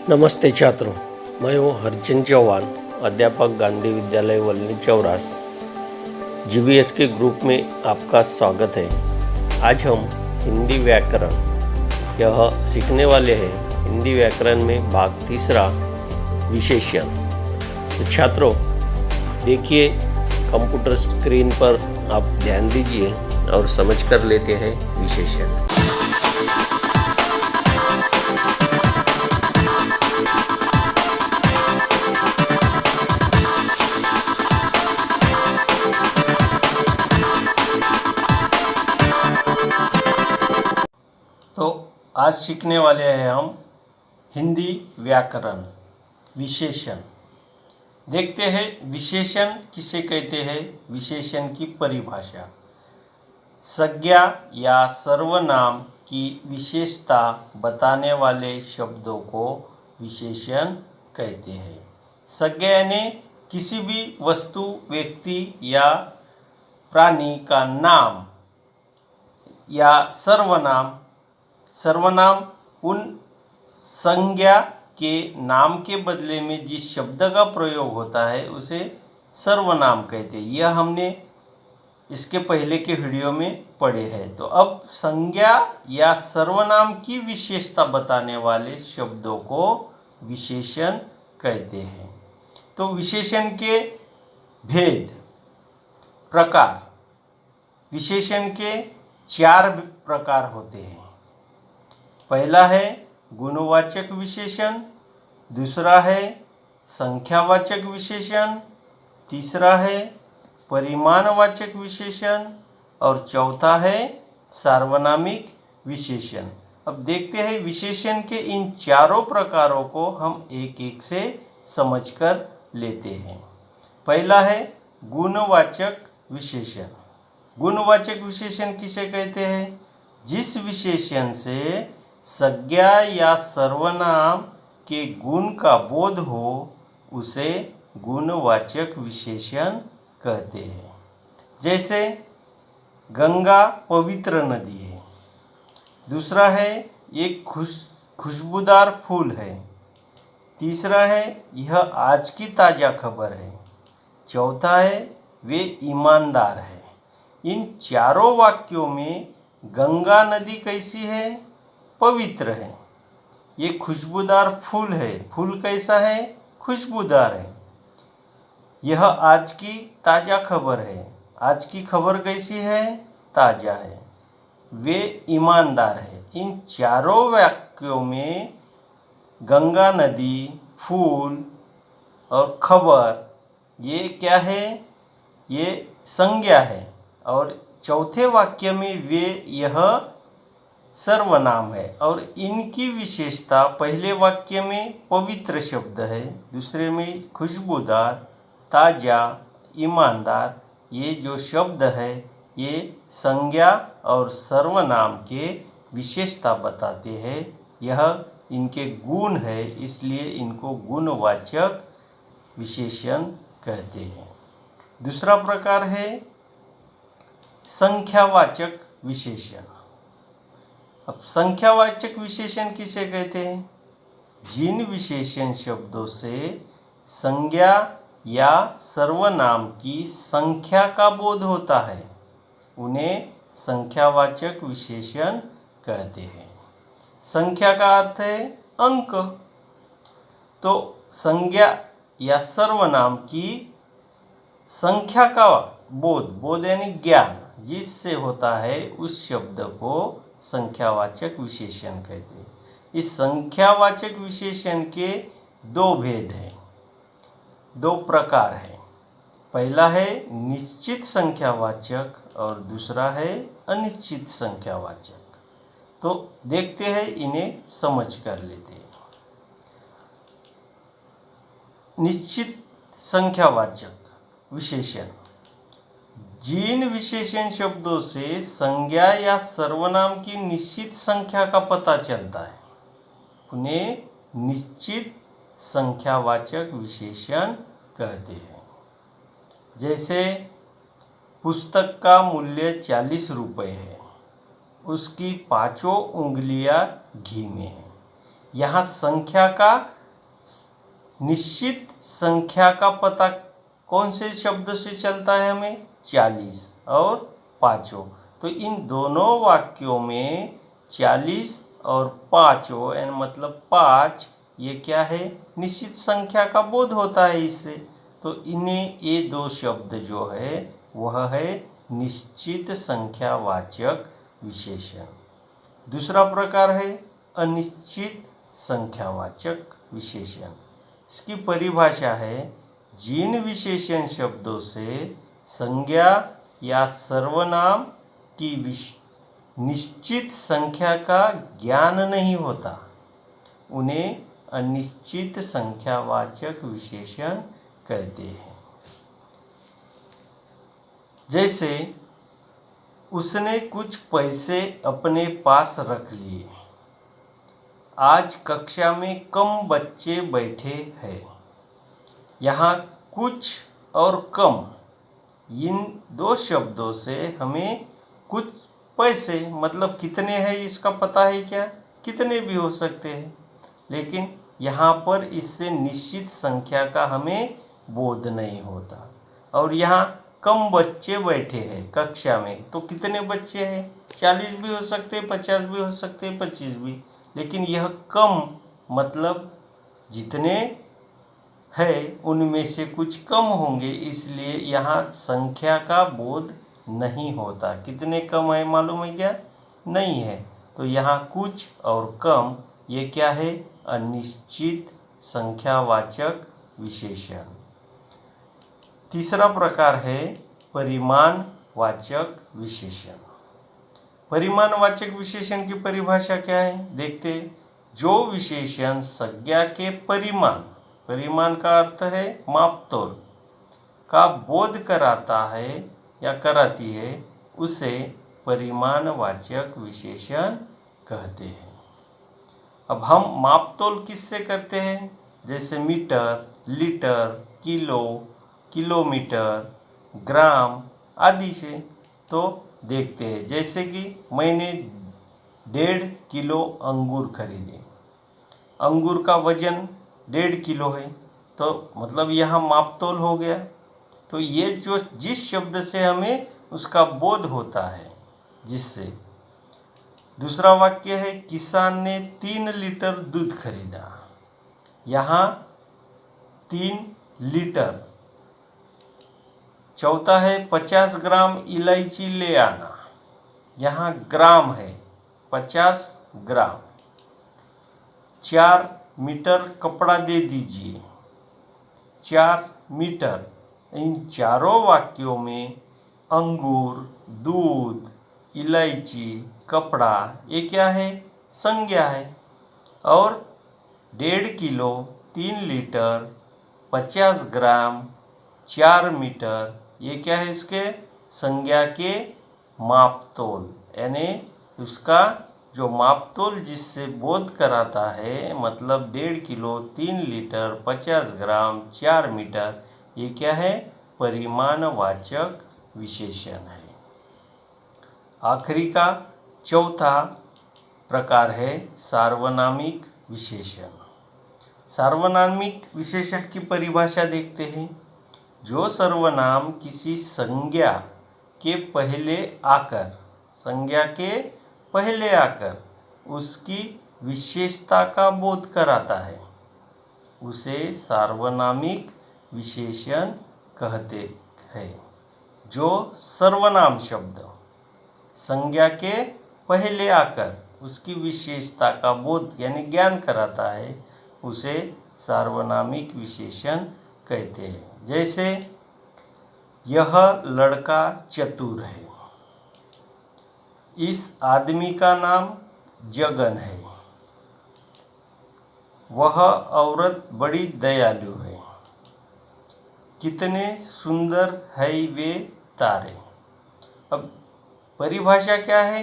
नमस्ते छात्रों, मैं हूँ हरचंद चौहान, अध्यापक गांधी विद्यालय वलनी चौरास। जीवीएस के ग्रुप में आपका स्वागत है। आज हम हिंदी व्याकरण यह सीखने वाले हैं। हिंदी व्याकरण में भाग तीसरा विशेषण। तो छात्रों देखिए, कंप्यूटर स्क्रीन पर आप ध्यान दीजिए और समझ कर लेते हैं विशेषण। तो आज सीखने वाले हैं हम हिंदी व्याकरण विशेषण। देखते हैं विशेषण किसे कहते हैं। विशेषण की परिभाषा: संज्ञा या सर्वनाम की विशेषता बताने वाले शब्दों को विशेषण कहते हैं। संज्ञा यानी किसी भी वस्तु, व्यक्ति या प्राणी का नाम, या सर्वनाम उन संज्ञा के नाम के बदले में जिस शब्द का प्रयोग होता है उसे सर्वनाम कहते हैं। यह हमने इसके पहले के वीडियो में पढ़े हैं। तो अब संज्ञा या सर्वनाम की विशेषता बताने वाले शब्दों को विशेषण कहते हैं। तो विशेषण के भेद प्रकार: विशेषण के 4 प्रकार होते हैं। पहला है गुणवाचक विशेषण, दूसरा है संख्यावाचक विशेषण, तीसरा है परिमाणवाचक विशेषण और चौथा है सार्वनामिक विशेषण। अब देखते हैं विशेषण के इन चारों प्रकारों को हम एक एक से समझकर लेते हैं। पहला है गुणवाचक विशेषण। गुणवाचक विशेषण किसे कहते हैं? जिस विशेषण से संज्ञा या सर्वनाम के गुण का बोध हो उसे गुणवाचक विशेषण कहते हैं। जैसे गंगा पवित्र नदी है, दूसरा है एक खुशबूदार फूल है, तीसरा है यह आज की ताज़ा खबर है, चौथा है वे ईमानदार है। इन चारों वाक्यों में गंगा नदी कैसी है? पवित्र है। ये खुशबूदार फूल है, फूल कैसा है? खुशबूदार है। यह आज की ताज़ा खबर है, आज की खबर कैसी है? ताज़ा है। वे ईमानदार है। इन चारों वाक्यों में गंगा नदी, फूल और खबर ये क्या है? ये संज्ञा है। और चौथे वाक्य में वे यह सर्वनाम है। और इनकी विशेषता पहले वाक्य में पवित्र शब्द है, दूसरे में खुशबूदार, ताज़ा, ईमानदार, ये जो शब्द है ये संज्ञा और सर्वनाम के विशेषता बताते हैं। यह इनके गुण है, इसलिए इनको गुणवाचक विशेषण कहते हैं। दूसरा प्रकार है संख्यावाचक विशेषण। अब संख्यावाचक विशेषण किसे कहते हैं? जिन विशेषण शब्दों से संज्ञा या सर्वनाम की संख्या का बोध होता है उन्हें संख्यावाचक विशेषण कहते हैं। संख्या का अर्थ है अंक। तो संज्ञा या सर्वनाम की संख्या का बोध यानी ज्ञान जिससे होता है उस शब्द को संख्यावाचक विशेषण कहते हैं। इस संख्यावाचक विशेषण के 2 भेद हैं, 2 प्रकार हैं। पहला है निश्चित संख्यावाचक और दूसरा है अनिश्चित संख्यावाचक। तो देखते हैं, इन्हें समझ कर लेते हैं। निश्चित संख्यावाचक विशेषण: जिन विशेषण शब्दों से संज्ञा या सर्वनाम की निश्चित संख्या का पता चलता है उन्हें निश्चित संख्यावाचक विशेषण कहते हैं। जैसे पुस्तक का मूल्य 40 रुपये है, उसकी 5 उंगलियां घी में है। यहाँ संख्या का निश्चित संख्या का पता कौन से शब्द से चलता है हमें? 40 और पाँचों। तो इन दोनों वाक्यों में 40 और पाँचों यानी मतलब 5, ये क्या है? निश्चित संख्या का बोध होता है इससे। तो इन्हें ये दो शब्द जो है वह है निश्चित संख्यावाचक विशेषण। दूसरा प्रकार है अनिश्चित संख्यावाचक विशेषण। इसकी परिभाषा है जिन विशेषण शब्दों से संज्ञा या सर्वनाम की निश्चित संख्या का ज्ञान नहीं होता उन्हें अनिश्चित संख्यावाचक विशेषण कहते हैं। जैसे उसने कुछ पैसे अपने पास रख लिए। आज कक्षा में कम बच्चे बैठे हैं। यहाँ कुछ और कम इन दो शब्दों से हमें कुछ पैसे मतलब कितने हैं इसका पता है क्या? कितने भी हो सकते हैं, लेकिन यहाँ पर इससे निश्चित संख्या का हमें बोध नहीं होता। और यहाँ कम बच्चे बैठे हैं कक्षा में, तो कितने बच्चे हैं? 40 भी हो सकते हैं, 50 भी हो सकते हैं, 25 भी। लेकिन यह कम मतलब जितने है उनमें से कुछ कम होंगे, इसलिए यहाँ संख्या का बोध नहीं होता। कितने कम है मालूम है क्या? नहीं है। तो यहाँ कुछ और कम ये क्या है? अनिश्चित संख्यावाचक विशेषण। तीसरा प्रकार है परिमाणवाचक विशेषण। परिमाणवाचक विशेषण की परिभाषा क्या है देखते हैं। जो विशेषण संज्ञा के परिमाण का अर्थ है मापतोल का बोध कराता है या कराती है, उसे परिमाणवाचक विशेषण कहते हैं। अब हम मापतोल किससे करते हैं? जैसे मीटर, लीटर, किलो, किलोमीटर, ग्राम आदि से। तो देखते हैं, जैसे कि मैंने 1.5 किलो अंगूर खरीदे। अंगूर का वजन 1.5 किलो है, तो मतलब यहाँ मापतोल हो गया। तो ये जो जिस शब्द से हमें उसका बोध होता है जिससे। दूसरा वाक्य है किसान ने 3 लीटर दूध खरीदा। यहाँ 3 लीटर। चौथा है 50 ग्राम इलायची ले आना। यहाँ ग्राम है 50 ग्राम। 4 मीटर कपड़ा दे दीजिए। 4 मीटर। इन चारों वाक्यों में अंगूर, दूध, इलायची, कपड़ा ये क्या है? संज्ञा है। और 1.5 किलो, 3 लीटर, 50 ग्राम, 4 मीटर ये क्या है? इसके संज्ञा के मापतोल, यानी उसका जो मापतोल जिससे बोध कराता है, मतलब 1.5 किलो, 3 लीटर, 50 ग्राम, 4 मीटर ये क्या है? परिमाणवाचक विशेषण है। आखिरी का चौथा प्रकार है सार्वनामिक विशेषण। सार्वनामिक विशेषण की परिभाषा देखते हैं। जो सर्वनाम किसी संज्ञा के पहले आकर उसकी विशेषता का बोध कराता है, उसे सार्वनामिक विशेषण कहते हैं। जो सर्वनाम शब्द संज्ञा के पहले आकर उसकी विशेषता का बोध यानी ज्ञान कराता है, उसे सार्वनामिक विशेषण कहते हैं। जैसे यह लड़का चतुर है। इस आदमी का नाम जगन है। वह औरत बड़ी दयालु है। कितने सुंदर है वे तारे। अब परिभाषा क्या है?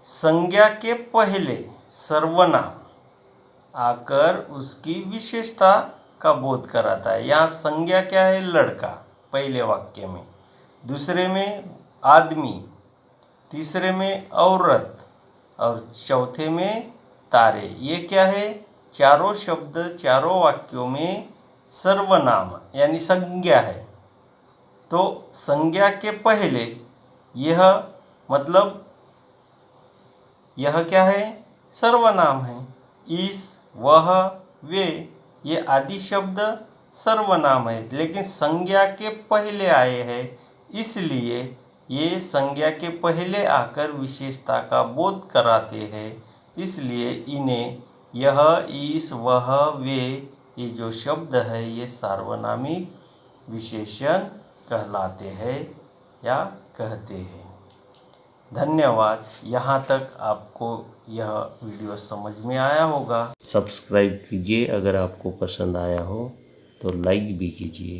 संज्ञा के पहले सर्वनाम आकर उसकी विशेषता का बोध कराता है। यहाँ संज्ञा क्या है? लड़का पहले वाक्य में, दूसरे में आदमी, तीसरे में औरत और चौथे में तारे। ये क्या है? चारों शब्द चारों वाक्यों में सर्वनाम यानी संज्ञा है। तो संज्ञा के पहले यह मतलब यह क्या है, सर्वनाम है। इस, वह, वे ये आदि शब्द सर्वनाम है, लेकिन संज्ञा के पहले आए हैं, इसलिए ये संज्ञा के पहले आकर विशेषता का बोध कराते हैं। इसलिए इन्हें यह, इस, वह, वे ये जो शब्द है ये सार्वनामिक विशेषण कहलाते हैं या कहते हैं। धन्यवाद। यहाँ तक आपको यह वीडियो समझ में आया होगा। सब्सक्राइब कीजिए, अगर आपको पसंद आया हो तो लाइक भी कीजिए।